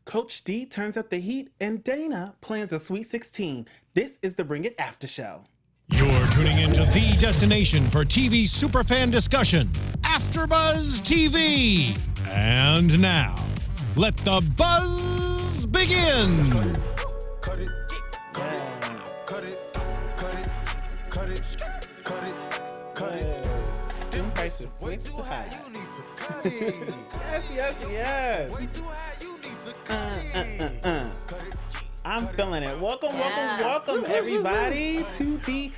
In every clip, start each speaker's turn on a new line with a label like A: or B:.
A: Coach D turns up the heat, and Dana plans a Sweet 16. This is the Bring It After Show.
B: You're tuning into the destination for TV superfan discussion, AFTERBUZZ TV. And now, let the buzz begin.
C: Cut it, cut it, cut it, cut it, cut it, cut it, cut it.
A: Them prices way too high.
C: You need to cut it.
A: Yes.
C: Way too high, you need to cut it. Cut it.
A: I'm feeling it. Welcome,
D: Yeah.
A: welcome, everybody to the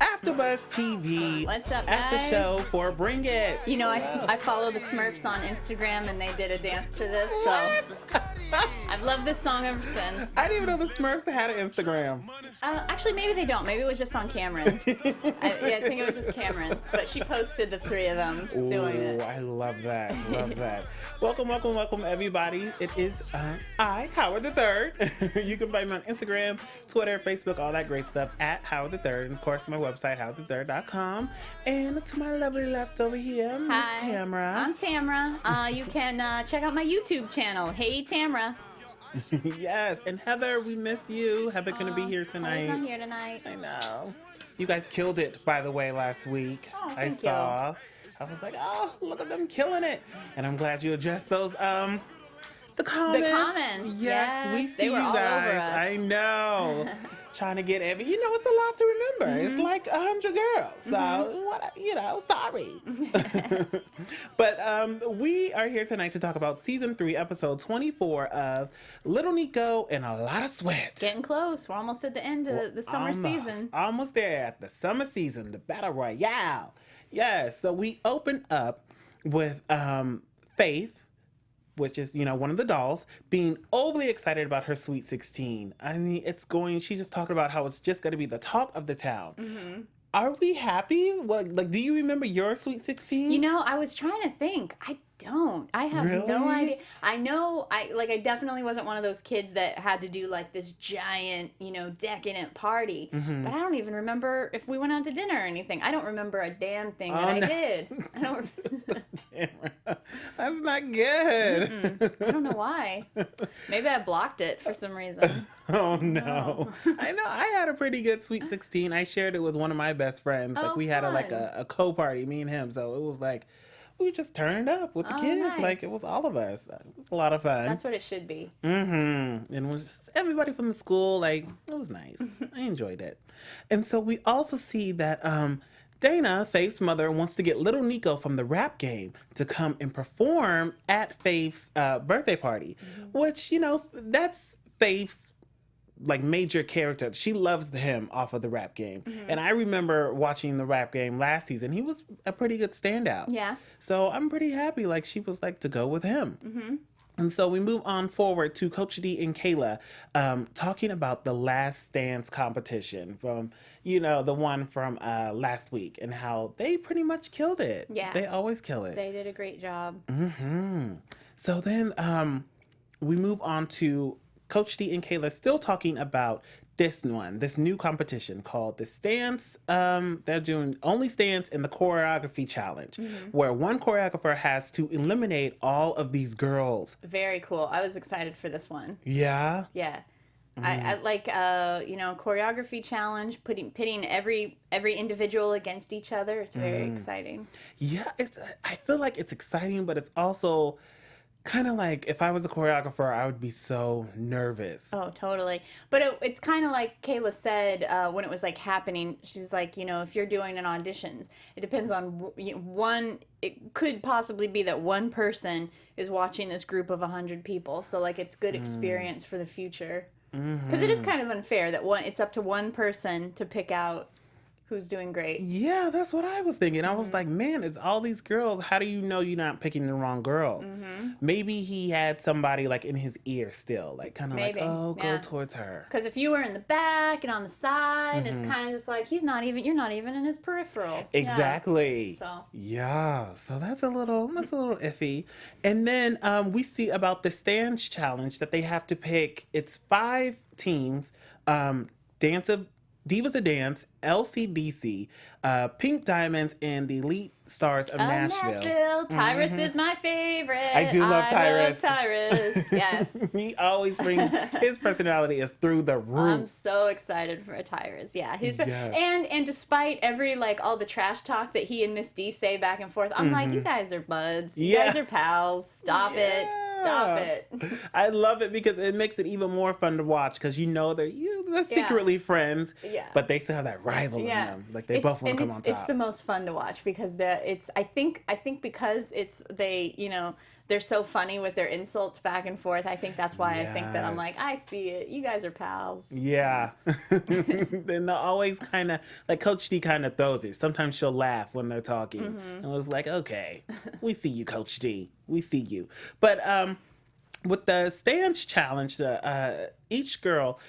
A: AFTERBUZZ TV
D: What's up,
A: after
D: guys?
A: show for Bring It.
D: You know, I follow the Smurfs on Instagram, and they did a dance to this, so I've loved this song ever since.
A: I didn't even know the Smurfs had an Instagram.
D: Actually, maybe they don't. Maybe it was just on Cameron's. I think it was just Cameron's, but she posted the three of them doing it.
A: Oh, I love that. Love that. Welcome, everybody. It is I, Howard the Third. You can find me on Instagram, Twitter, Facebook, all that great stuff at Howard the Third. And of course, my website, howardthethird.com. And to my lovely left over here, Miss
D: Hi,
A: Tamra.
D: I'm Tamra. You can check out my YouTube channel, Hey Tamra.
A: Yes, and Heather, we miss you. Heather couldn't be here tonight.
D: Heather's not here tonight.
A: I know. You guys killed it, by the way, last week.
D: Oh,
A: I
D: thank
A: saw. I was like, oh, look at them killing it. And I'm glad you addressed those the comments.
D: The comments,
A: Yes, we
D: yes,
A: see
D: they were
A: you
D: all over
A: guys.
D: us.
A: I know. Trying to get every, it's a lot to remember. It's like 100 girls. So, sorry. But we are here tonight to talk about season 3, episode 24 of Lil Niqo and a Lot of Sweat.
D: Getting close. We're almost at the end of the summer season.
A: Almost there at the summer season, the Battle Royale. Yeah, so we open up with Faith, which is, one of the dolls, being overly excited about her Sweet 16. I mean, she's just talking about how it's just going to be the talk of the town. Mm-hmm. Are we happy? Well, do you remember your Sweet 16?
D: I was trying to think. I don't. I have no idea. I know, I definitely wasn't one of those kids that had to do, this giant, decadent party. Mm-hmm. But I don't even remember if we went out to dinner or anything. I don't remember a damn thing that I did. I don't...
A: That's not good.
D: I don't know why. Maybe I blocked it for some reason.
A: Oh, no. I know. I had a pretty good Sweet 16. I shared it with one of my best friends. We had a co-party, me and him. So it was we just turned up with the kids.
D: Nice.
A: It was all of us. It was a lot of fun.
D: That's what it should be.
A: Mm-hmm. And it was just everybody from the school. It was nice. I enjoyed it. And so we also see that Dana, Faith's mother, wants to get Lil Niqo from the rap game to come and perform at Faith's birthday party, which, that's Faith's major character. She loves him off of the rap game. Mm-hmm. And I remember watching the rap game last season. He was a pretty good standout. Yeah. So I'm pretty happy she was to go with him. Mm-hmm. And so we move on forward to Coach D and Kayla talking about the Last Dance competition from, the one from last week and how they pretty much killed it. Yeah. They always kill it.
D: They did a great job.
A: Mm-hmm. So then we move on to Coach D and Kayla still talking about this new competition called the Stance. They're doing only stance in the choreography challenge, where one choreographer has to eliminate all of these girls.
D: Very cool. I was excited for this one.
A: Yeah?
D: Yeah. I like, choreography challenge, pitting every individual against each other. It's very exciting.
A: Yeah, I feel like it's exciting, but it's also kind of if I was a choreographer, I would be so nervous.
D: Oh, totally. But it's kind of like Kayla said when it was happening. She's like, if you're doing an auditions, it depends on one. It could possibly be that one person is watching this group of 100 people. So it's good experience for the future. Because it is kind of unfair that it's up to one person to pick out who's doing great.
A: Yeah, that's what I was thinking. I was like, man, it's all these girls. How do you know you're not picking the wrong girl? Maybe he had somebody in his ear still, go towards her.
D: Because if you were in the back and on the side, it's kind of just you're not even in his peripheral.
A: Exactly.
D: Yeah.
A: So that's a little iffy. And then we see about the stance challenge that they have to pick. It's 5 teams, Divas of Dance, LCDC, Pink Diamonds, and the Elite Stars of Nashville.
D: Tyrus is my favorite.
A: I do love Tyrus.
D: Love Tyrus. Yes.
A: He always brings his personality is through the roof.
D: I'm so excited for Tyrus. Yeah,
A: Yes.
D: and despite every all the trash talk that he and Miss D say back and forth, I'm like, you guys are buds. You guys are pals. Stop it. Stop it.
A: I love it because it makes it even more fun to watch because they're secretly friends, but they still have that rival in them. Like they both want to come on top.
D: It's the most fun to watch because I think because they're so funny with their insults back and forth. I think that's why I think that I'm like, I see it. You guys are pals.
A: Yeah. And they'll always kind of, like Coach D kind of throws it. Sometimes she'll laugh when they're talking. And it was like, okay, we see you, Coach D. We see you. But with the stance challenge, each girl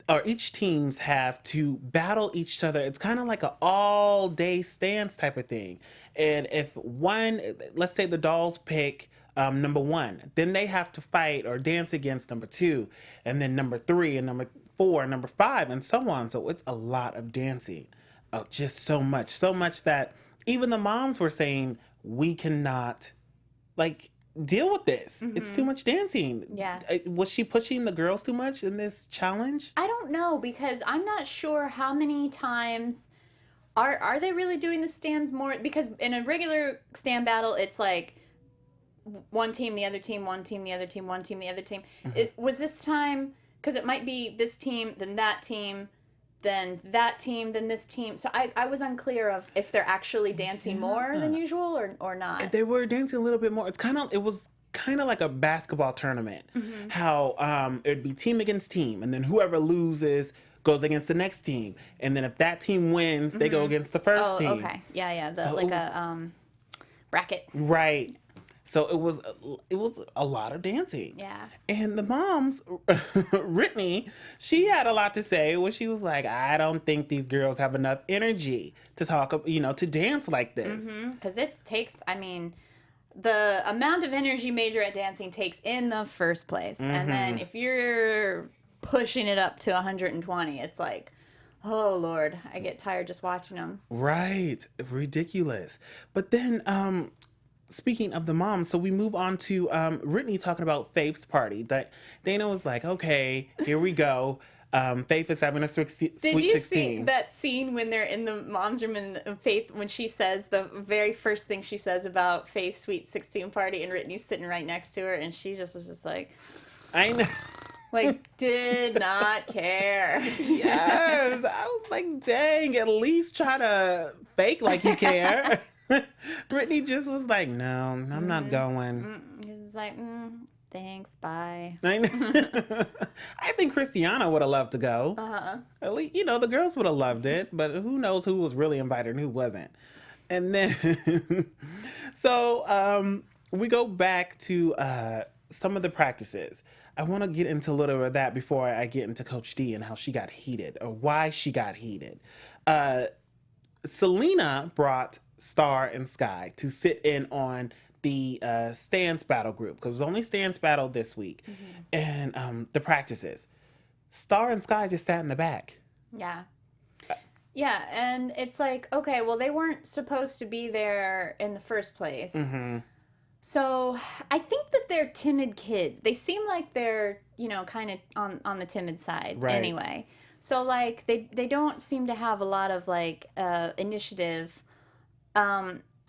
A: or each teams have to battle each other. It's kind of like an all-day stance type of thing. And if let's say the dolls pick number 1, then they have to fight or dance against number 2, and then number 3, and number 4, and number 5, and so on. So it's a lot of dancing. Oh, just so much that even the moms were saying, we cannot, deal with this. It's too much dancing.
D: Yeah.
A: Was she pushing the girls too much in this challenge?
D: I don't know because I'm not sure how many times are they really doing the stands more, because in a regular stand battle it's like one team, the other team, one team, the other team, one team, the other team. It was this time because it might be this team, then that team, then that team, then this team. So I was unclear of if they're actually dancing more than usual or not.
A: They were dancing a little bit more. It was kind of like a basketball tournament. How it'd be team against team, and then whoever loses goes against the next team, and then if that team wins, they go against the first team.
D: Okay, yeah, a bracket.
A: Right. So it was a lot of dancing.
D: Yeah.
A: And the moms, Brittany, she had a lot to say when she was like, I don't think these girls have enough energy to talk, to dance like this.
D: Because the amount of energy Major at dancing takes in the first place. And then if you're pushing it up to 120, it's like, oh, Lord, I get tired just watching them.
A: Right. Ridiculous. But then, speaking of the moms, so we move on to Brittany talking about Faith's party. Dana was like, okay, here we go. Faith is having a sweet 16.
D: Did you see that scene when they're in the mom's room and Faith, when she says the very first thing she says about Faith's sweet 16 party, and Brittany's sitting right next to her, and she just was just like,
A: I know.
D: Did not care.
A: Yes. I was like, dang, at least try to fake like you care. Brittany just was like, no, I'm not going.
D: He's like, thanks, bye.
A: I think Christiana would have loved to go. At least, the girls would have loved it, but who knows who was really invited and who wasn't. And then, so we go back to some of the practices. I want to get into a little bit of that before I get into Coach D and how she got heated or why she got heated. Selena brought Star and Sky to sit in on the stance battle group because it was only stance battle this week, and the practices. Star and Sky just sat in the back.
D: Yeah. Yeah, and it's like, okay, well, they weren't supposed to be there in the first place. So I think that they're timid kids. They seem like they're, kind of on the timid side anyway. So, they don't seem to have a lot of, initiative,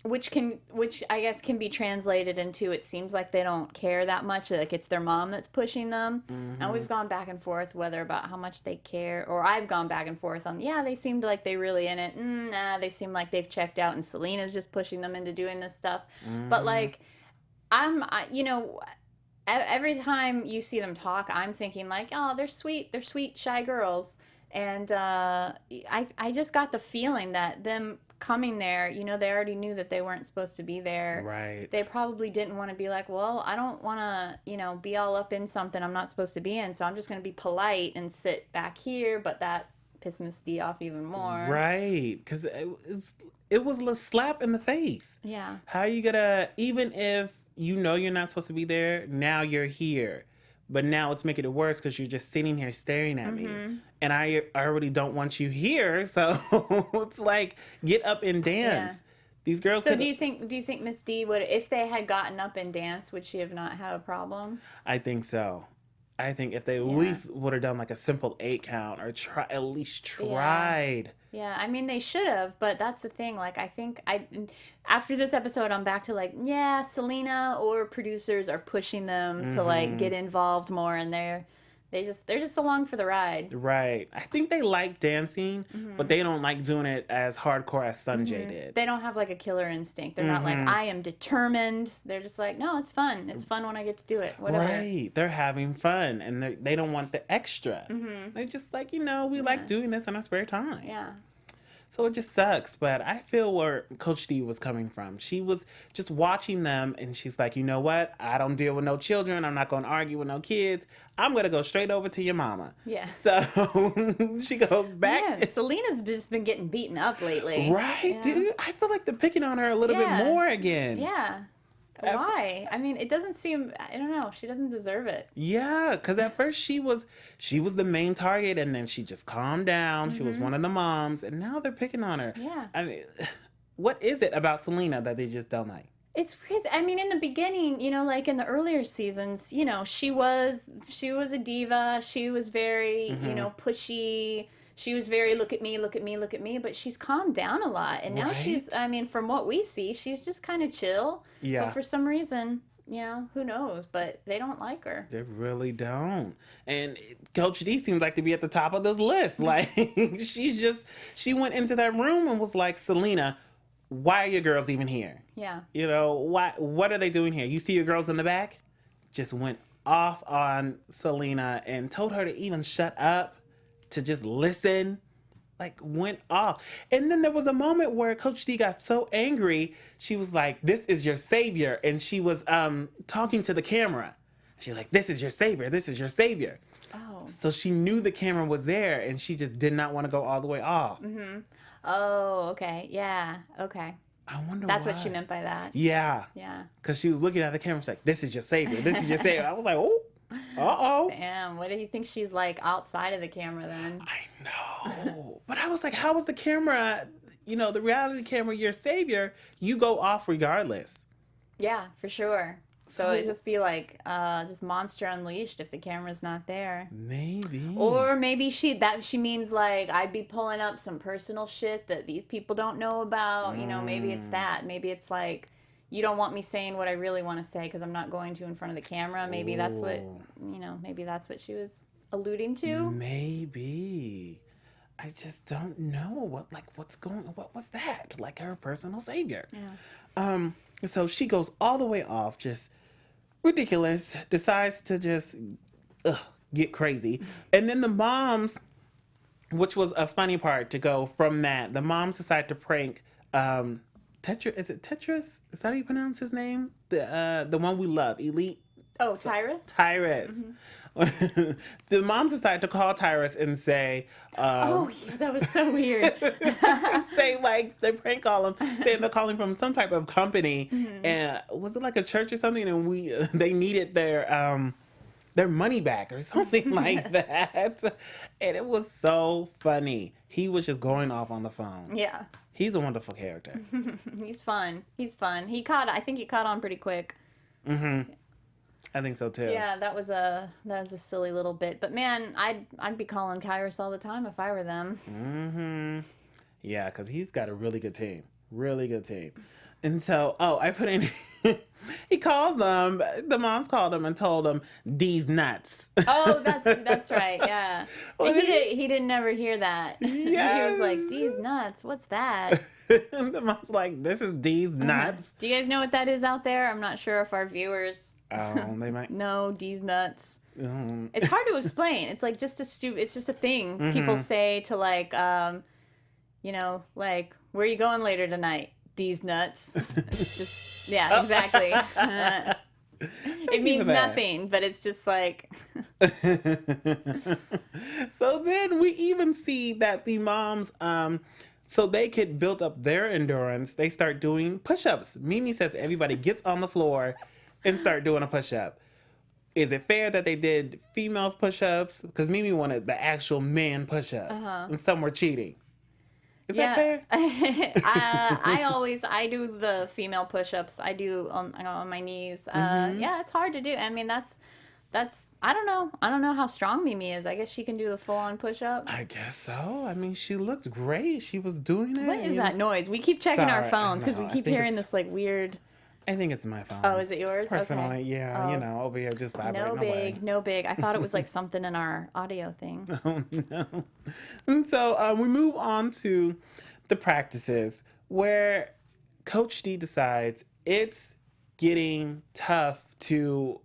D: which I guess can be translated into, it seems like they don't care that much. Like, it's their mom that's pushing them. And we've gone back and forth whether about how much they care, or I've gone back and forth on, they seemed like they really in it. Nah, they seem like they've checked out, and Selena's just pushing them into doing this stuff. But, every time you see them talk, I'm thinking oh, they're sweet, shy girls. And I just got the feeling that them coming there, they already knew that they weren't supposed to be there.
A: Right.
D: They probably didn't want to be like, well, I don't want to, be all up in something I'm not supposed to be in, so I'm just going to be polite and sit back here. But that pissed Miss D off even more.
A: Right. Because it was a slap in the face.
D: Yeah.
A: How you gonna, even if you're not supposed to be there, now you're here. but now it's making it worse because you're just sitting here staring at me, and I already don't want you here. So it's like, get up and dance.
D: Yeah.
A: These girls.
D: So do you think Miss D would, if they had gotten up and danced, would she have not had a problem?
A: I think so. I think if they at least would have done like a simple 8 count, or at least tried.
D: Yeah, I mean, they should have, but that's the thing. Like, I think after this episode, I'm back to like, yeah, Selena or producers are pushing them to like get involved more, and they're just along for the ride.
A: Right. I think they like dancing, but they don't like doing it as hardcore as Sanjay did.
D: They don't have like a killer instinct. They're not like, I am determined. They're just like, no, it's fun. It's fun when I get to do it. Whatever.
A: Right. They're having fun, and they don't want the extra. They're just like, we like doing this in our spare time.
D: Yeah.
A: So it just sucks, but I feel where Coach D was coming from. She was just watching them, and she's like, you know what? I don't deal with no children. I'm not going to argue with no kids. I'm going to go straight over to your mama.
D: Yeah.
A: So she goes back.
D: Yeah, Selena's just been getting beaten up lately.
A: Right,
D: Yeah.
A: dude? I feel like they're picking on her a little bit more again.
D: Yeah. Why? I mean, it doesn't seem, I don't know. She doesn't deserve it.
A: Yeah, because at first she was the main target, and then she just calmed down. She was one of the moms, and now they're picking on her.
D: Yeah.
A: I mean, what is it about Selena that they just don't like?
D: It's crazy. I mean, in the beginning, like in the earlier seasons, she was a diva. She was very, pushy. She was very look at me, look at me, look at me. But she's calmed down a lot, and now she's. I mean, from what we see, she's just kind of chill.
A: Yeah.
D: But for some reason, who knows? But they don't like her.
A: They really don't. And Coach D seems like to be at the top of this list. Like, she went into that room and was like, Selena, why are your girls even here?
D: Yeah.
A: What are they doing here? You see your girls in the back? Just went off on Selena and told her to even shut up, to just listen. Like, went off. And then there was a moment where Coach D got so angry, she was like, this is your savior. And she was talking to the camera. She's like, this is your savior. This is your savior.
D: Oh.
A: So she knew the camera was there, and she just did not want to go all the way off.
D: Oh, okay. Yeah. Okay.
A: I wonder
D: That's
A: why.
D: what she meant by that.
A: Yeah.
D: Yeah.
A: Because she was looking at the camera. She's like, this is your savior. This is your savior. I was like, oh, uh-oh.
D: Damn, what do you think she's like outside of the camera then?
A: I know. But I was like, how was the camera, the reality camera, your savior? You go off regardless.
D: Yeah, for sure. So it'd just be like just Monster Unleashed if the camera's not there.
A: Maybe.
D: Or maybe she means like I'd be pulling up some personal shit that these people don't know about. Maybe it's that. Maybe it's like you don't want me saying what I really want to say because I'm not going to in front of the camera. Maybe that's what maybe that's what she was alluding to.
A: Maybe. I just don't know what was that? Like her personal savior.
D: Yeah.
A: So she goes all the way off, just ridiculous, decides to just get crazy. And then the moms, which was a funny part to go from that, the moms decide to prank Tetris. Is it Tetris? Is that how you pronounce his name? The one we love, Elite.
D: Oh, Tyrus?
A: Tyrus. The moms decided to call Tyrus and say,
D: oh, yeah, that was so weird.
A: say like they prank call him, saying they're calling from some type of company, and was it like a church or something? And they needed their money back or something like that. And it was so funny. He was just going off on the phone.
D: Yeah.
A: He's a wonderful character.
D: He's fun. I think he caught on pretty quick.
A: I think so too.
D: Yeah, that was a silly little bit. But man, I'd be calling Kyrus all the time if I were them.
A: Yeah, because he's got a really good team. Really good team. And so, I put in, he called them, the moms called him and told him, D's nuts.
D: Oh, that's right, yeah.
A: Well,
D: he didn't never hear that.
A: Yes.
D: He was like, D's nuts, what's that?
A: And the mom's like, this is D's nuts.
D: Do you guys know what that is out there? I'm not sure if our viewers
A: They might.
D: know D's nuts. It's hard to explain. It's like just it's just a thing people say to like, like, where are you going later tonight? D's nuts. It's just, yeah, exactly. It means nothing, but it's just like.
A: So then we even see that the moms, so they could build up their endurance, they start doing push-ups. Mimi says everybody gets on the floor and start doing a push-up. Is it fair that they did female push-ups? Because Mimi wanted the actual man push-ups, and some were cheating. Is that fair?
D: I do the female push-ups. I do on my knees. Yeah, it's hard to do. I mean, that's I don't know. I don't know how strong Mimi is. I guess she can do the full-on push-up.
A: I guess so. I mean, she looked great. She was doing it.
D: What is that noise? We keep checking our
A: Sorry,
D: phones because
A: I
D: we
A: know.
D: keep hearing this like weird.
A: I think it's my phone.
D: Oh, is it yours?
A: Personally,
D: Okay.
A: yeah.
D: Oh.
A: You know, over here just vibrating
D: No
A: away.
D: big, no big. I thought it was like something in our audio thing.
A: Oh, no. And so we move on to the practices where Coach D decides it's getting tough to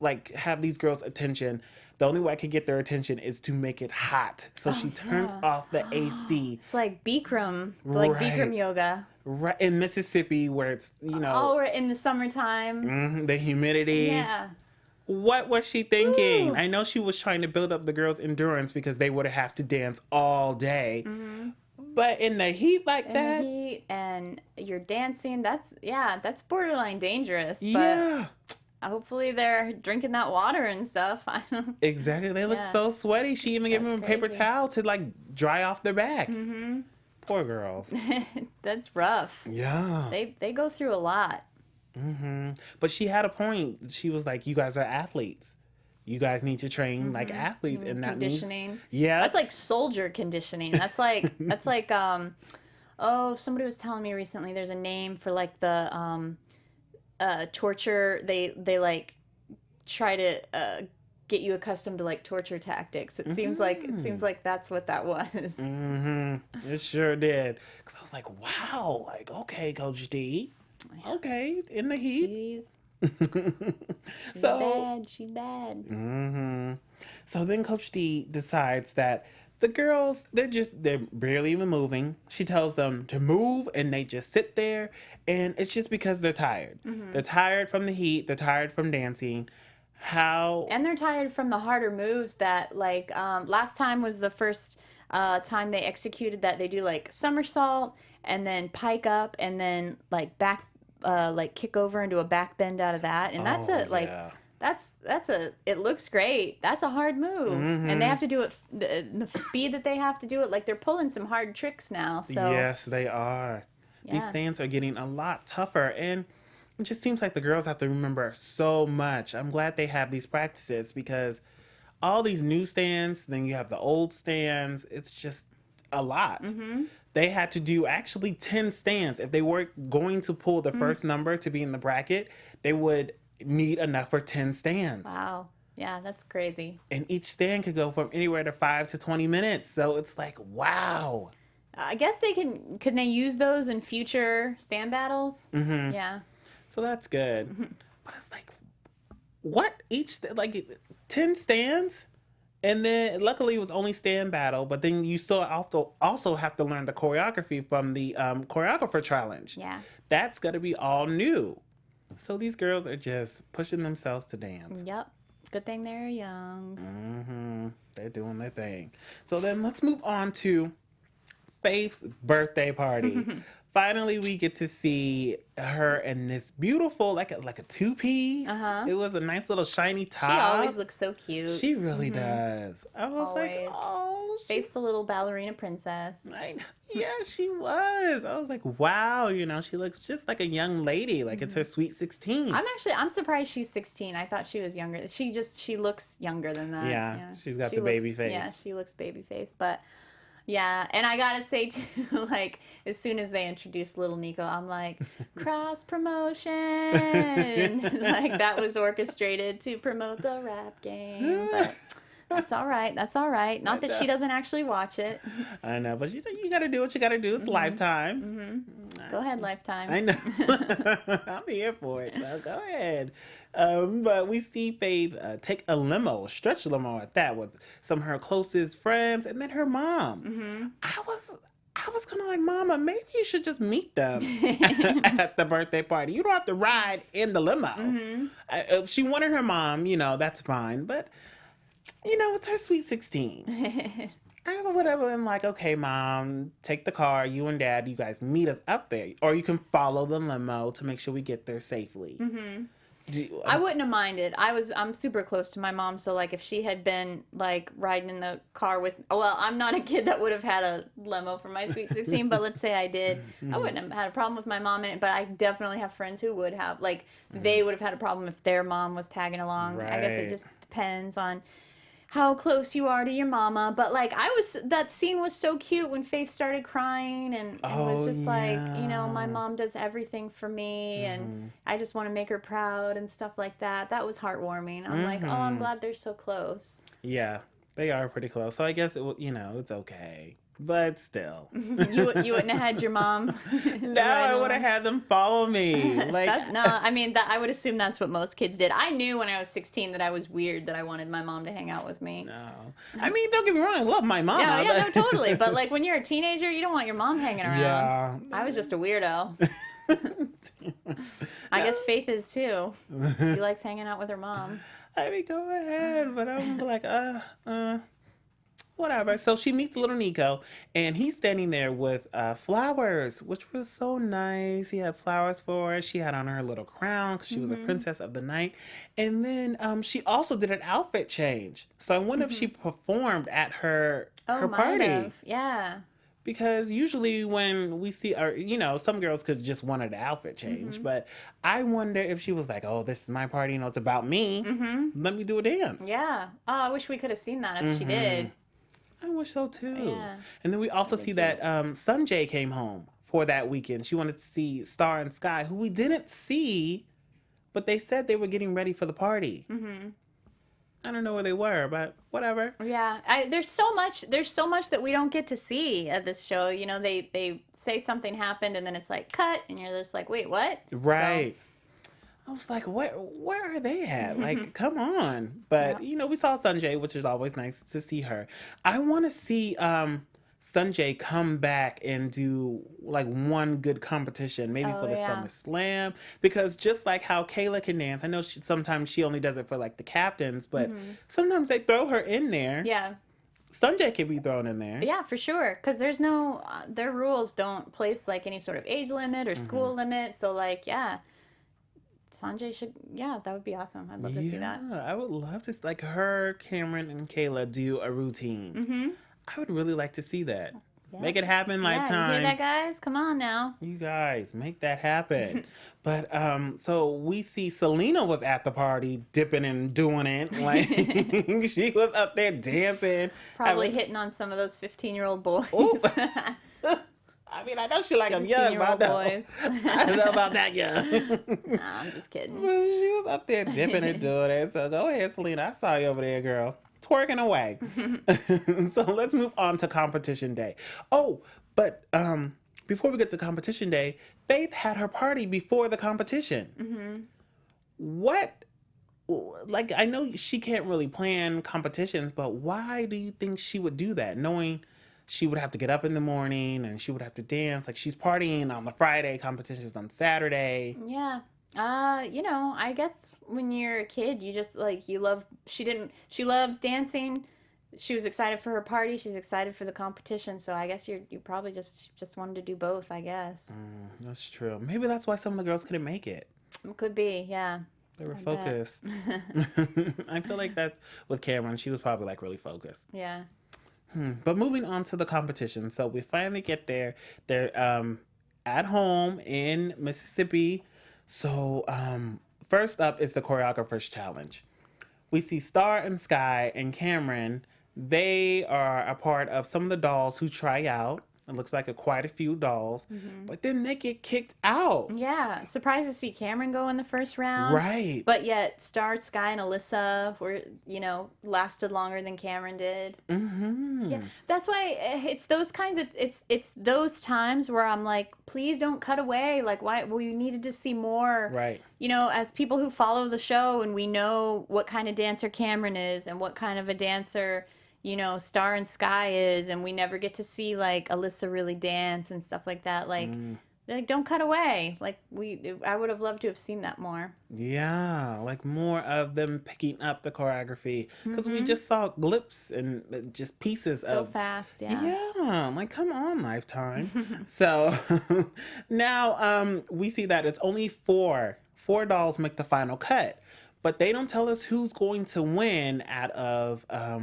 A: like have these girls' attention. The only way I could get their attention is to make it hot. So she turns off the AC.
D: It's like Bikram, like
A: Right.
D: Bikram yoga.
A: Right in Mississippi, where it's, you know,
D: Oh, we're in the summertime.
A: the humidity.
D: Yeah.
A: What was she thinking?
D: Woo.
A: I know she was trying to build up the girls' endurance because they would have to dance all day. But in the heat like
D: In
A: that,
D: the heat and you're dancing. That's borderline dangerous. But
A: yeah,
D: hopefully they're drinking that water and stuff. I don't.
A: exactly. They look
D: Yeah.
A: so sweaty. She even gave
D: That's
A: them a paper
D: crazy.
A: towel to like dry off their back. Poor girls.
D: That's rough.
A: Yeah.
D: They go through a lot.
A: But she had a point. She was like, "You guys are athletes. You guys need to train like athletes, and that means
D: Conditioning.
A: yeah,
D: That's like soldier conditioning. That's like oh, somebody was telling me recently there's a name for like the torture. They like try to get you accustomed to like torture tactics. It seems like that's what that was.
A: It sure did. Because I was like, wow, like okay, Coach D, okay, in the heat."
D: She's
A: So
D: bad. She's bad.
A: So then Coach D decides that the girls, they're barely even moving. She tells them to move and they just sit there. And it's just because they're tired. They're tired from the heat. They're tired from dancing.
D: And they're tired from the harder moves that like last time was the first time they executed that. They do like somersault and then pike up and then like back like kick over and do a back bend out of that. And that's it looks great. That's a hard move. And they have to do it the speed that they have to do it. Like they're pulling some hard tricks now. So
A: yes, they are. These
D: Yeah.
A: stands are getting a lot tougher. And it just seems like the girls have to remember so much. I'm glad they have these practices because all these new stands, then you have the old stands. It's just a lot. They had to do actually 10 stands. If they were going to pull the first number to be in the bracket, they would need enough for 10 stands.
D: wow. Yeah, that's crazy.
A: And each stand could go from anywhere to 5 to 20 minutes. So it's like, wow.
D: I guess they can they use those in future stand battles? Yeah.
A: So that's good. But it's like, what? Like 10 stands? And then luckily it was only stand battle, but then you still also have to learn the choreography from the choreographer challenge.
D: Yeah.
A: That's going to be all new. So these girls are just pushing themselves to dance.
D: Yep. Good thing they're young.
A: They're doing their thing. So then let's move on to Faith's birthday party. Finally, we get to see her in this beautiful, like a two-piece. It was a nice little shiny top.
D: She always looks so cute.
A: She really does. I was like,
D: Always.
A: oh,
D: Faith's the little ballerina princess.
A: yeah, she was. I was like, wow, she looks just like a young lady. Like it's her sweet 16.
D: I'm surprised she's 16. I thought she was younger. She looks younger than that.
A: Yeah, she's got the baby face.
D: Yeah, she looks baby face. But yeah, and I gotta say too, like as soon as they introduced Lil Niqo, I'm like, cross promotion. Like that was orchestrated to promote the rap game. But that's all right. That's all right. Not that she doesn't actually watch it.
A: I know, but you got to do what you got to do. It's Lifetime.
D: Go ahead, Lifetime.
A: I know. I'm here for it. So go ahead. But we see Faith take a stretch limo at that, with some of her closest friends and then her mom. I was kind of like, Mama, maybe you should just meet them at the birthday party. You don't have to ride in the limo. If she wanted her mom, that's fine. But, it's her sweet 16. I would have been like, okay, Mom, take the car. You and Dad, you guys meet us up there. Or you can follow the limo to make sure we get there safely.
D: I wouldn't have minded. I'm super close to my mom, so like if she had been like riding in the car with, well, I'm not a kid that would have had a limo for my sweet 16, but let's say I did, I wouldn't have had a problem with my mom in it. But I definitely have friends who would have, like, they would have had a problem if their mom was tagging along. I guess it
A: Right.
D: just depends on how close you are to your mama. But like that scene was so cute when Faith started crying and it was just like, you know, my mom does everything for me and I just want to make her proud and stuff like that. That was heartwarming. I'm like, oh, I'm glad they're so close.
A: Yeah, they are pretty close. So I guess it's okay. But still.
D: You wouldn't have had your mom.
A: No, I would have had them follow me. Like,
D: I mean, I would assume that's what most kids did. I knew when I was 16 that I was weird, that I wanted my mom to hang out with me.
A: no. I mean, don't get me wrong. I love my mom.
D: Yeah, no, totally. But like when you're a teenager, you don't want your mom hanging around.
A: Yeah.
D: I was just a weirdo. I guess Faith is too. She likes hanging out with her mom.
A: I mean, go ahead. But I'm like, whatever. So she meets Little Niqo, and he's standing there with flowers, which was so nice. He had flowers for her. She had on her little crown because she was a princess of the night. And then she also did an outfit change. So I wonder if she performed at her party.
D: Yeah.
A: Because usually when we see, or some girls could just wanted an outfit change, but I wonder if she was like, "Oh, this is my party, it's about me. Let me do a dance."
D: Yeah. Oh, I wish we could have seen that if she did.
A: I wish so too.
D: Yeah.
A: And then we also see that Sunjay came home for that weekend. She wanted to see Star and Sky, who we didn't see, but they said they were getting ready for the party. I don't know where they were, but whatever.
D: Yeah, there's so much that we don't get to see at this show. You know, they say something happened and then it's like cut, and you're just like, wait, what?
A: Right. I was like, where are they at? Like, come on. But, we saw Sunjay, which is always nice to see her. I want to see Sunjay come back and do, like, one good competition, maybe for the Summer Slam. Because just like how Kayla can dance, I know sometimes she only does it for, like, the captains, but sometimes they throw her in there.
D: Yeah.
A: Sunjay can be thrown in there.
D: Yeah, for sure. Because there's no, their rules don't place, like, any sort of age limit or school limit. So, like, yeah. Sanjay should, that would be awesome. I'd love to see that.
A: Yeah, I would love to, like, her, Cameron, and Kayla do a routine. I would really like to see that. Yeah. Make it happen, Lifetime.
D: You hear that, guys? Come on now.
A: You guys, make that happen. But, so we see Selena was at the party, dipping and doing it. Like, she was up there dancing.
D: Probably hitting on some of those 15-year-old boys.
A: I mean, I know she like them young, but boys. I don't know about that young.
D: Nah, I'm just kidding.
A: But she was up there dipping and doing it. So go ahead, Selena. I saw you over there, girl. Twerking away. So let's move on to competition day. Oh, but before we get to competition day, Faith had her party before the competition. What? Like, I know she can't really plan competitions, but why do you think she would do that, knowing she would have to get up in the morning and she would have to dance? Like, she's partying on the Friday, competitions on Saturday.
D: Yeah. I guess when you're a kid, you just she loves dancing. She was excited for her party. She's excited for the competition. So I guess you probably just wanted to do both, I guess.
A: That's true. Maybe that's why some of the girls couldn't make it.
D: It could be, yeah.
A: They were focused. I feel like that's with Cameron. She was probably like really focused.
D: Yeah.
A: But moving on to the competition. So we finally get there. They're at home in Mississippi. So first up is the choreographer's challenge. We see Star and Sky and Cameron. They are a part of some of the dolls who try out. It looks like quite a few dolls. But then they get kicked out.
D: Yeah. Surprised to see Cameron go in the first round.
A: Right.
D: But yet Star, Sky, and Alyssa were, lasted longer than Cameron did. Yeah. That's why it's those kinds of, it's those times where I'm like, please don't cut away. Like, why? Well, you needed to see more.
A: Right.
D: As people who follow the show and we know what kind of dancer Cameron is and what kind of a dancer Star and Sky is, and we never get to see like Alyssa really dance and stuff like that. Like don't cut away. Like I would have loved to have seen that more.
A: Yeah, like more of them picking up the choreography, because we just saw glimpses and just pieces
D: so fast.
A: Yeah, like come on, Lifetime. So now we see that it's only four 4 dolls make the final cut. But they don't tell us who's going to win out of, I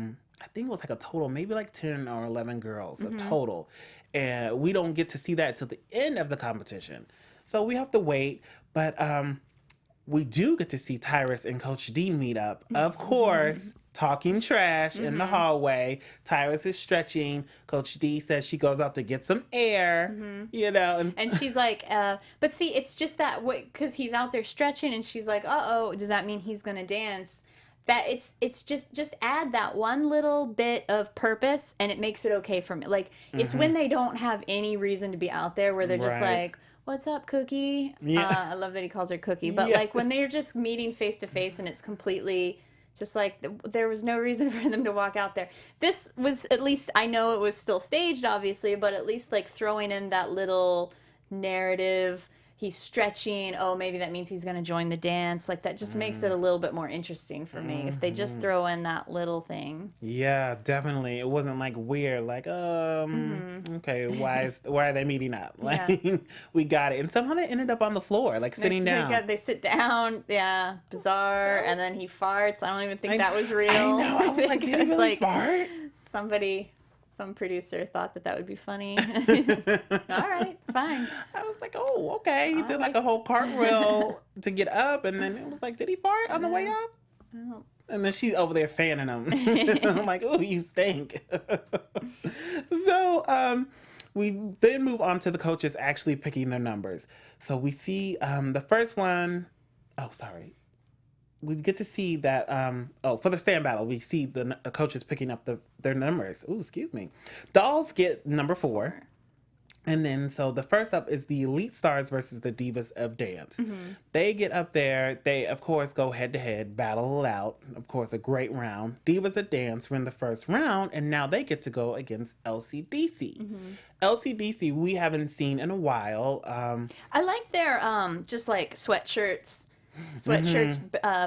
A: think it was like a total, maybe like 10 or 11 girls, a total. And we don't get to see that till the end of the competition. So we have to wait. But we do get to see Tyrus and Coach D meet up. Of course, talking trash in the hallway. Tyrus is stretching. Coach D says she goes out to get some air, you know.
D: And she's like, but see, it's just that because he's out there stretching, and she's like, uh-oh, does that mean he's going to dance? That it's just add that one little bit of purpose, and it makes it okay for me. Like, it's when they don't have any reason to be out there, where they're just like, what's up, Cookie?
A: Yeah.
D: I love that he calls her Cookie. But, like, when they're just meeting face-to-face, and it's completely just like there was no reason for them to walk out there. This was, at least, I know it was still staged, obviously, but at least, like, throwing in that little narrative. He's stretching. Oh, maybe that means he's going to join the dance. Like, that just makes it a little bit more interesting for me if they just throw in that little thing.
A: Yeah, definitely. It wasn't like weird, like, okay, why are they meeting up? Like, we got it. And somehow they ended up on the floor, like sitting down.
D: They sit down. Yeah, bizarre. And then he farts. I don't even think that was real.
A: I know. I was like, did he really fart?
D: Some producer thought that would be funny. All right, fine.
A: I was like, oh, okay. He did like a whole cartwheel to get up, and then it was like, did he fart on the way up?
D: Oh.
A: And then she's over there fanning him. I'm like, oh, you stink. So we then move on to the coaches actually picking their numbers. So we see the first one. Oh, sorry. We get to see that, for the stand battle, we see the coaches picking up their numbers. Ooh, excuse me. Dolls get number 4. And then, so the first up is the Elite Stars versus the Divas of Dance. They get up there. They, of course, go head-to-head, battle it out. Of course, a great round. Divas of Dance win the first round, and now they get to go against LCDC. LCDC, we haven't seen in a while.
D: I like their, just like sweatshirts,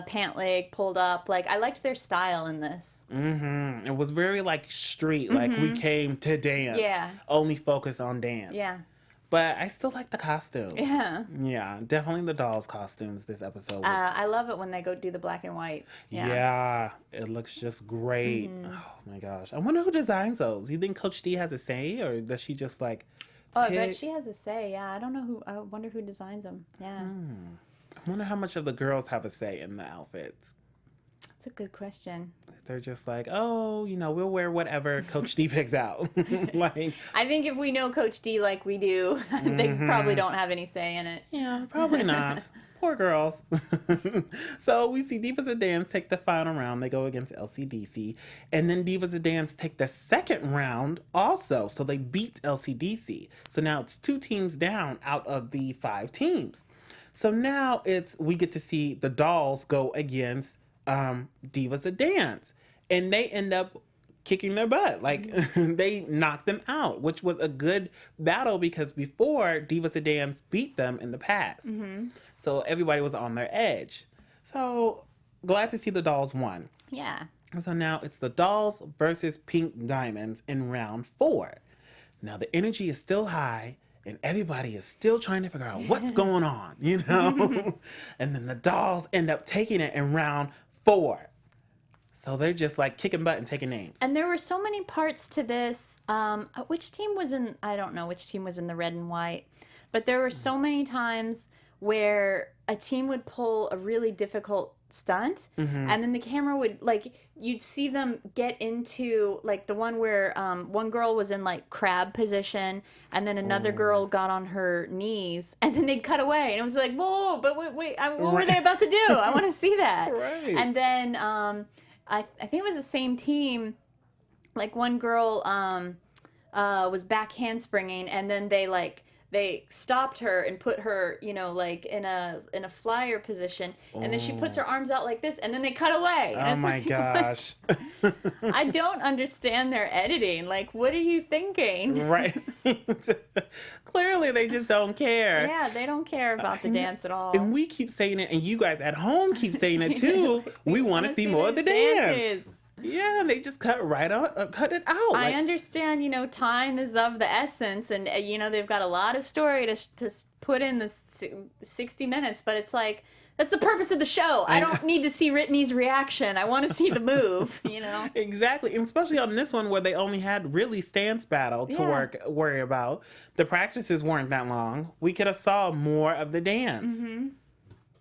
D: pant leg pulled up. Like, I liked their style in this.
A: It was very like street, like we came to dance.
D: Yeah.
A: Only focus on dance.
D: Yeah.
A: But I still like the costumes.
D: Yeah.
A: Yeah, definitely the dolls' costumes this episode was.
D: I love it when they go do the black and whites.
A: Yeah, it looks just great. Oh my gosh. I wonder who designs those. You think Coach D has a say, or does she just like
D: Oh, I bet she has a say. Yeah, I don't know who. I wonder who designs them. Yeah.
A: I wonder how much of the girls have a say in the outfits.
D: That's a good question.
A: They're just like, oh, we'll wear whatever Coach D picks out. Like,
D: I think if we know Coach D like we do, they probably don't have any say in it.
A: yeah, probably not. Poor girls. So we see Divas of Dance take the final round. They go against LCDC. And then Divas of Dance take the second round also. So they beat LCDC. So now it's 2 teams down out of the 5 teams. So now we get to see the dolls go against Divas of Dance. And they end up kicking their butt. Like, they knocked them out, which was a good battle because before, Divas of Dance beat them in the past. So everybody was on their edge. So glad to see the dolls won.
D: Yeah.
A: So now it's the dolls versus Pink Diamonds in round 4. Now the energy is still high. And everybody is still trying to figure out what's going on, And then the dolls end up taking it in round 4. So they're just like kicking butt and taking names.
D: And there were so many parts to this. Which team was in, I don't know which team was in the red and white. But there were so many times where a team would pull a really difficult stunt and then the camera would, like, you'd see them get into, like, the one where one girl was in like crab position and then another girl got on her knees and then they'd cut away and it was like, whoa, but wait, what were they about to do? I want to see that.
A: Right.
D: And then I think it was the same team, like one girl was back handspringing and then they stopped her and put her, like in a flyer position, and then she puts her arms out like this, and then they cut away.
A: Oh my gosh!
D: I don't understand their editing. Like, what are you thinking?
A: Right. Clearly, they just don't care.
D: Yeah, they don't care about the dance at all.
A: And we keep saying it, and you guys at home keep saying it too. We want to see more of the dance. Yeah, they just cut it out.
D: I understand, time is of the essence, and they've got a lot of story to put in the 60 minutes, but it's like That's the purpose of the show. I don't need to see Whitney's reaction. I want to see the move, you know?
A: Exactly. And especially on this one where they only had really stance battle to worry about. The practices weren't that long. We could have saw more of the dance.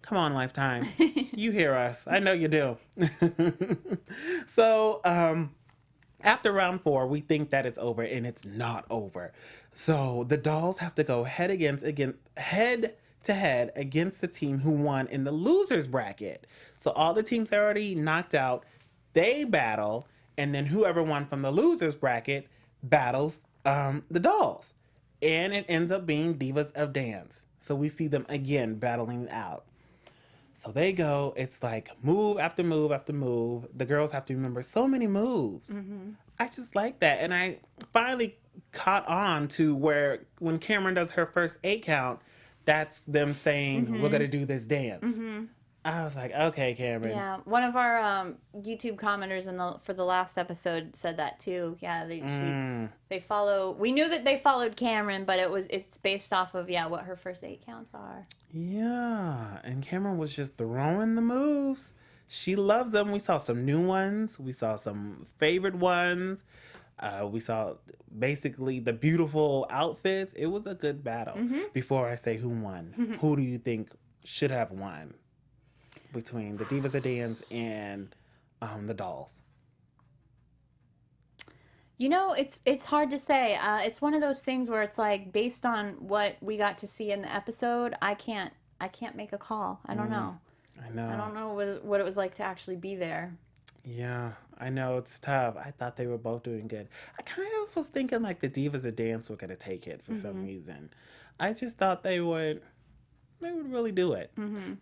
A: Come on, Lifetime. You hear us. I know you do. So, after round 4, we think that it's over, and it's not over. So the dolls have to go head to head against the team who won in the losers bracket. So all the teams are already knocked out. They battle, and then whoever won from the losers bracket battles the dolls. And it ends up being Divas of Dance. So we see them again battling out. So they go, it's like move after move after move. The girls have to remember so many moves. I just like that. And I finally caught on to where when Cameron does her first 8 count, that's them saying, we're going to do this dance. I was like, okay, Cameron.
D: Yeah, one of our YouTube commenters for the last episode said that too. Yeah, they follow. We knew that they followed Cameron, but it's based off of what her first 8 counts are.
A: Yeah, and Cameron was just throwing the moves. She loves them. We saw some new ones. We saw some favorite ones. We saw basically the beautiful outfits. It was a good battle. Before I say who won, who do you think should have won between the Divas of Dance and the dolls?
D: You know, it's hard to say. It's one of those things where it's like based on what we got to see in the episode, I can't make a call. I don't know.
A: I know.
D: I don't know what it was like to actually be there.
A: Yeah, I know it's tough. I thought they were both doing good. I kind of was thinking like the Divas of Dance were gonna take it for some reason. I just thought they would really do it.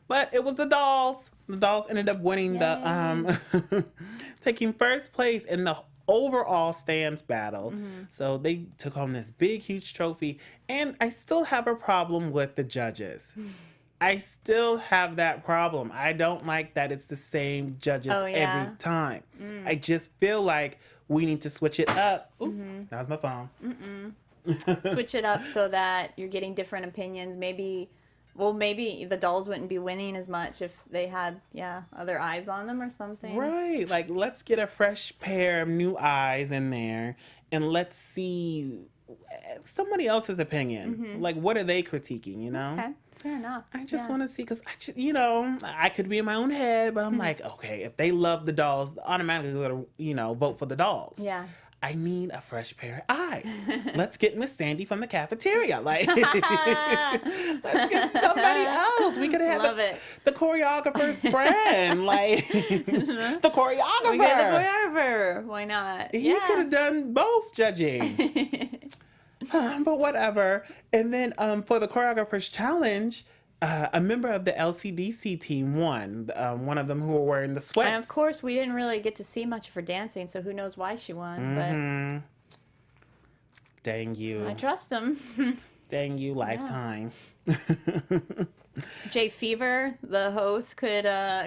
A: But it was the dolls. The dolls ended up winning the taking first place in the overall stance battle. So they took home this big, huge trophy. And I still have a problem with the judges. I still have that problem. I don't like that it's the same judges every time. I just feel like we need to switch it up. Ooh, that was my phone.
D: Switch it up so that you're getting different opinions. Maybe the dolls wouldn't be winning as much if they had, other eyes on them or something.
A: Right. Like, let's get a fresh pair of new eyes in there and let's see somebody else's opinion. Like, what are they critiquing, you know?
D: Okay. Fair enough.
A: I just want to see, because, I could be in my own head, but I'm like, okay, if they love the dolls, automatically going to, vote for the dolls.
D: Yeah.
A: I need a fresh pair of eyes. Let's get Miss Sandy from the cafeteria. Like, let's get somebody else. We could have the choreographer's friend. Like, the choreographer.
D: We get the choreographer. Why not?
A: He could have done both judging. But whatever. And then for the choreographer's challenge, a member of the LCDC team won. One of them who were wearing the sweats.
D: And of course, we didn't really get to see much of her dancing, so who knows why she won. But
A: dang you.
D: I trust him.
A: Dang you, Lifetime.
D: Jay Fever, the host, could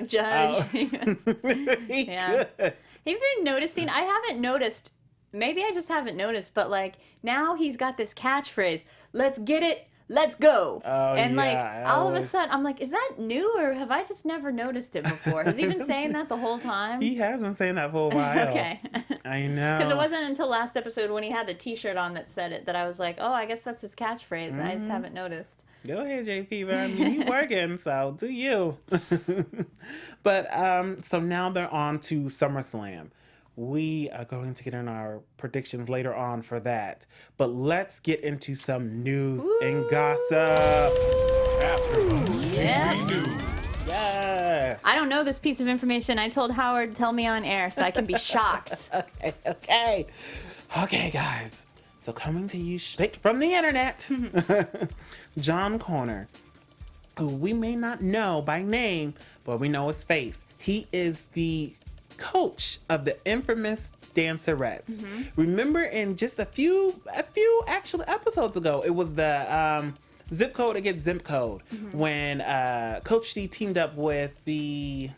D: judge.
A: He could.
D: Have you been noticing? I haven't noticed. Maybe I just haven't noticed, but like now he's got this catchphrase, let's get it, let's go.
A: Oh,
D: and like all of a sudden I'm like, is that new or have I just never noticed it before? Has he been saying that the whole time?
A: He has been saying that for a while.
D: Okay.
A: I know.
D: Because it wasn't until last episode when he had the t-shirt on that said it that I was like, oh, I guess that's his catchphrase. I just haven't noticed.
A: Go ahead, Jay Fever. I mean, you working, so do you. But so now they're on to SummerSlam. We are going to get in our predictions later on for that. But let's get into some news and gossip.
B: AfterBuzz TV News.
A: Yes.
D: I don't know this piece of information. I told Howard, tell me on air so I can be shocked.
A: Okay, guys. So coming to you straight from the internet, John Connor, who we may not know by name, but we know his face. He is the coach of the infamous Dancerettes. Remember in just a few actual episodes ago, it was the zip code against zip code when Coach D teamed up with the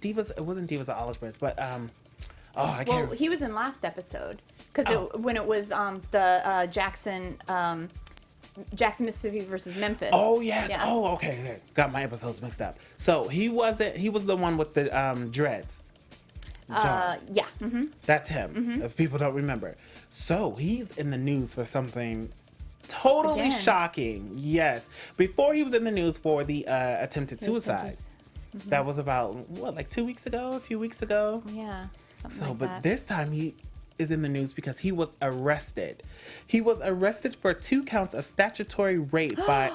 A: Divas. It wasn't Divas of Olive Branch, but I can't.
D: Well, he was in last episode because when it was the Jackson Jackson, Mississippi versus Memphis.
A: Oh yes.
D: Yeah.
A: Oh, okay. Got my episodes mixed up. So he was the one with the dreads. John.
D: Yeah. Mm-hmm.
A: That's him. If people don't remember. So he's in the news for something totally
D: Again.
A: shocking. Yes. Before he was in the news for the attempted suicide. That was about what, like 2 weeks ago, a few weeks ago.
D: Yeah. Something
A: So,
D: like
A: but
D: that.
A: this time he is in the news because he was arrested. He was arrested for 2 counts of statutory rape by,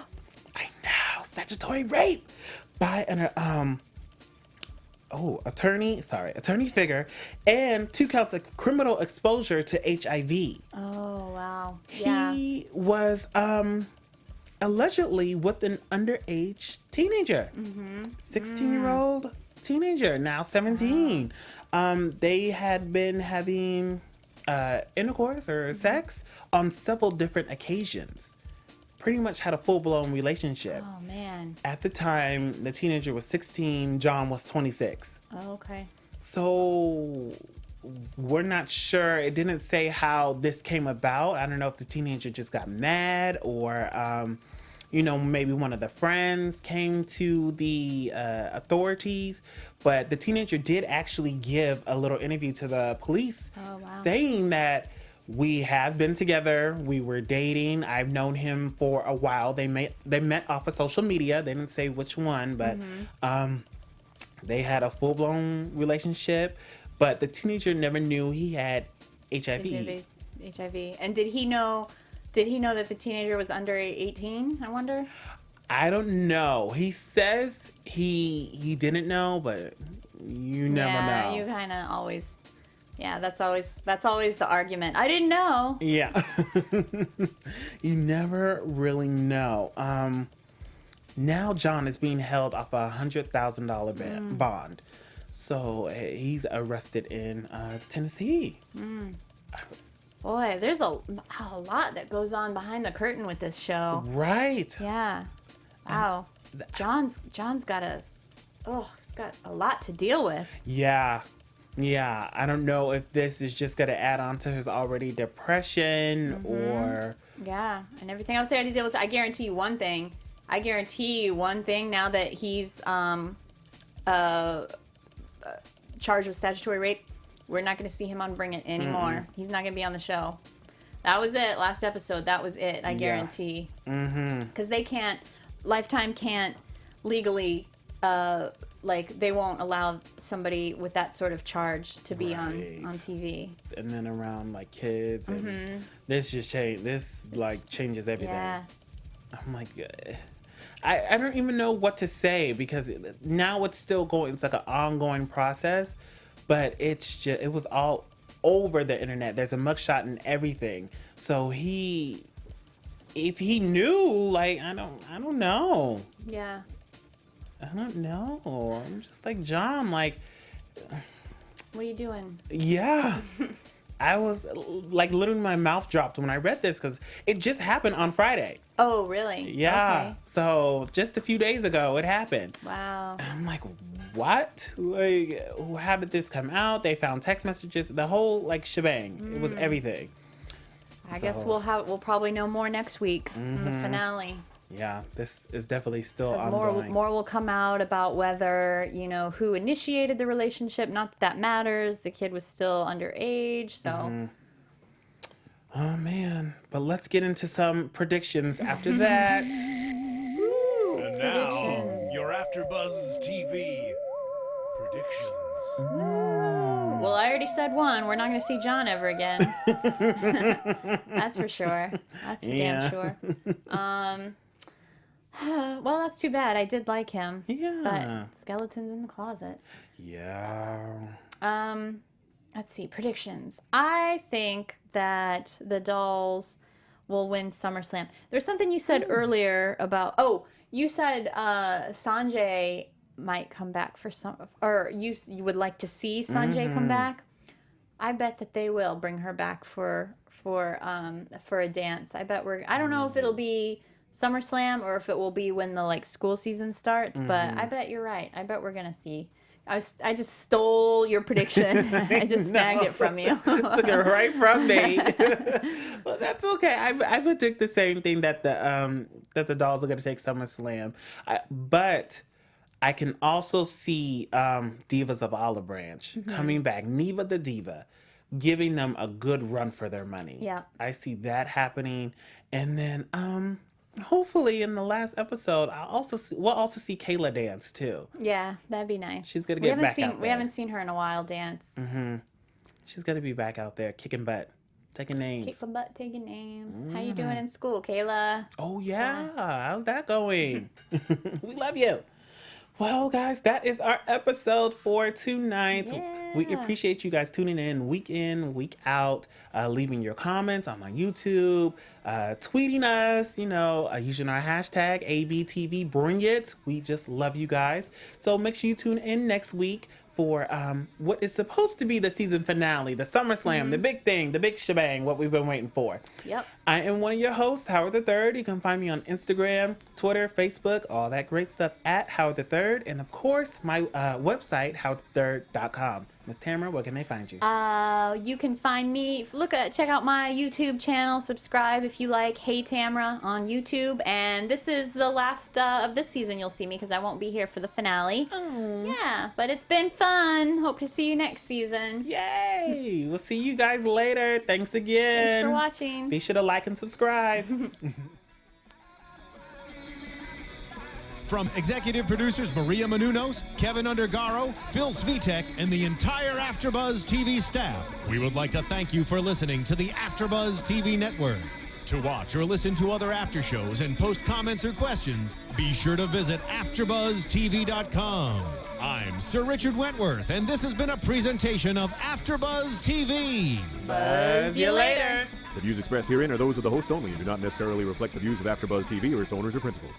A: I know, statutory rape by an attorney figure, and 2 counts of criminal exposure to HIV.
D: Oh wow. Yeah.
A: He was allegedly with an underage teenager, 16-year-old teenager, now 17. They had been having intercourse or sex on several different occasions. Pretty much had a full-blown relationship.
D: Oh man.
A: At the time, the teenager was 16, John was 26.
D: Oh, okay.
A: So we're not sure. It didn't say how this came about. I don't know if the teenager just got mad or, maybe one of the friends came to the authorities. But the teenager did actually give a little interview to the police saying that we have been together. We were dating. I've known him for a while. They met off of social media. They didn't say which one, but they had a full-blown relationship. But the teenager never knew he had HIV.
D: HIV. And did he know that the teenager was under 18, I wonder?
A: I don't know. He says he didn't know, but you never know.
D: You kind of always. Yeah, that's always the argument. I didn't know.
A: Yeah. You never really know. Now John is being held off a $100,000 bond. So he's arrested in Tennessee.
D: Boy, there's a lot that goes on behind the curtain with this show.
A: Right.
D: Yeah. Wow. John's got he's got a lot to deal with.
A: Yeah. Yeah. I don't know if this is just going to add on to his already depression or...
D: Yeah. And everything else he had to deal with. I guarantee you one thing. Now that he's charged with statutory rape, we're not going to see him on Bring It anymore. He's not going to be on the show. That was it. Last episode. That was it. I guarantee. Because Lifetime can't legally, they won't allow somebody with that sort of charge to be on TV.
A: And then around kids, and this just changes everything.
D: Yeah.
A: I'm like, I don't even know what to say because now it's still going. It's like an ongoing process, but it was all over the internet. There's a mugshot and everything. So if he knew, I don't know.
D: Yeah.
A: I don't know. I'm just like, John,
D: what are you doing?
A: yeah. I was literally my mouth dropped when I read this because it just happened on Friday.
D: Oh, really?
A: Yeah.
D: Okay.
A: So just a few days ago, it happened.
D: Wow.
A: And I'm like, what? How did this come out? They found text messages, the whole shebang. It was everything.
D: I guess we'll probably know more next week in the finale.
A: Yeah, this is definitely still ongoing.
D: More will come out about whether, who initiated the relationship. Not that matters. The kid was still underage, so.
A: Oh, man. But let's get into some predictions after that.
B: And now, your AfterBuzz TV predictions.
D: Well, I already said one. We're not going to see John ever again. That's for sure. That's for damn sure. Well, that's too bad. I did like him.
A: Yeah.
D: But skeletons in the closet.
A: Yeah.
D: Let's see. Predictions. I think that the Dolls will win SummerSlam. There's something you said earlier about... Oh, you said Sanjay might come back for some... Or you would like to see Sanjay come back. I bet that they will bring her back for a dance. I bet I don't know if it'll be SummerSlam or if it will be when the school season starts, but I bet you're right. I bet we're gonna see, I just stole your prediction. I just snagged it from you.
A: Took it right from me. Well, that's okay. I predict the same thing, that the dolls are going to take SummerSlam. But I can also see Divas of Olive Branch coming back. Neva the Diva, giving them a good run for their money.
D: Yeah.
A: I see that happening. And then hopefully in the last episode, we'll also see Kayla dance too.
D: Yeah, that'd be nice.
A: She's gonna get back out there.
D: We haven't seen her in a while dance.
A: She's gonna be back out there kicking butt, taking names.
D: Kick some butt, taking names. How you doing in school, Kayla?
A: Oh yeah, how's that going? We love you. Well, guys, that is our episode for tonight.
D: Yeah.
A: We appreciate you guys tuning in, week out, leaving your comments on my YouTube, tweeting us, using our hashtag ABTV. Bring it. We just love you guys. So make sure you tune in next week for what is supposed to be the season finale, the SummerSlam, the big thing, the big shebang, what we've been waiting for.
D: Yep.
A: I am one of your hosts, Howard III. You can find me on Instagram, Twitter, Facebook, all that great stuff at Howard III. And of course, my website, howardthird.com. Miss Tamra, where can they find you?
D: You can find me, check out my YouTube channel, subscribe if you like Hey Tamra on YouTube. And this is the last of this season you'll see me, because I won't be here for the finale.
A: Oh.
D: Yeah, but it's been fun. Hope to see you next season.
A: Yay! We'll see you guys later. Thanks again.
D: Thanks for watching.
A: Be sure to like and subscribe.
B: From executive producers Maria Menounos, Kevin Undergaro, Phil Svitek, and the entire AfterBuzz TV staff, we would like to thank you for listening to the AfterBuzz TV network. To watch or listen to other after shows and post comments or questions, be sure to visit AfterBuzzTV.com. I'm Sir Richard Wentworth, and this has been a presentation of AfterBuzz TV.
A: Buzz you later.
E: The views expressed herein are those of the hosts only and do not necessarily reflect the views of AfterBuzz TV or its owners or principals.